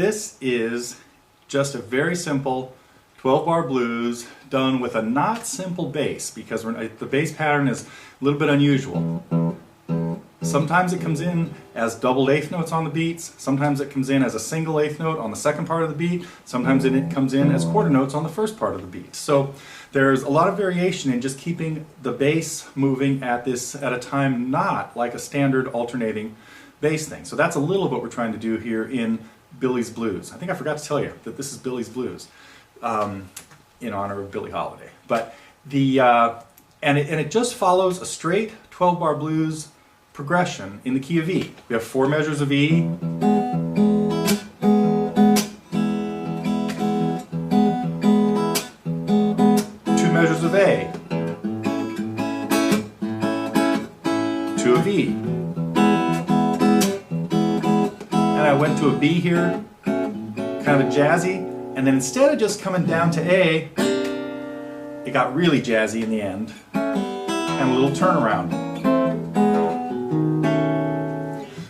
This is just a very simple 12-bar blues done with a not simple bass, because the bass pattern is a little bit unusual. Sometimes it comes in as doubled eighth notes on the beats, sometimes it comes in as a single eighth note on the second part of the beat, sometimes it comes in as quarter notes on the first part of the beat. So there's a lot of variation in just keeping the bass moving at a time not like a standard alternating bass thing. So that's a little of what we're trying to do here in Billie's Blues. I think I forgot to tell you that this is Billie's Blues in honor of Billie Holiday. But and it just follows a straight 12-bar blues progression in the key of E. We have 4 measures of E, 2 measures of A, 2 of E, and I went to a B here, kind of a jazzy, and then instead of just coming down to A, it got really jazzy in the end, and a little turnaround.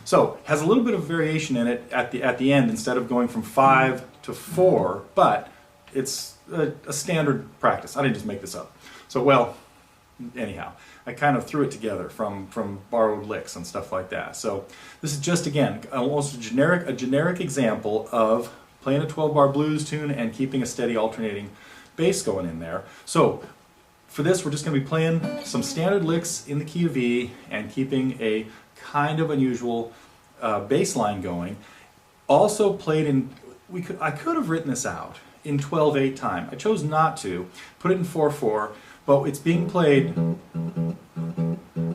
So, has a little bit of variation in it at the end instead of going from 5 to 4, but it's a standard practice. I didn't just make this up. So, well, anyhow, I kind of threw it together from borrowed licks and stuff like that. So, this is just, again, almost a generic example of playing a 12-bar blues tune and keeping a steady alternating bass going in there. So, for this, we're just going to be playing some standard licks in the key of E and keeping a kind of unusual bass line going. Also played in, I could have written this out in 12/8 time. I chose not to, put it in 4/4, but it's being played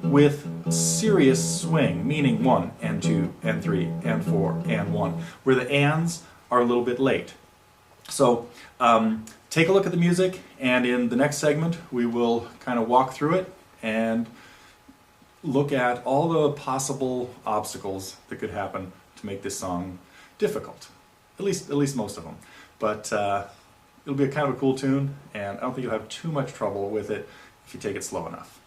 with serious swing, meaning 1 and 2 and 3 and 4 and 1, where the ands are a little bit late. So take a look at the music, and in the next segment we will kind of walk through it and look at all the possible obstacles that could happen to make this song difficult. At least most of them. But it'll be a kind of a cool tune, and I don't think you'll have too much trouble with it if you take it slow enough.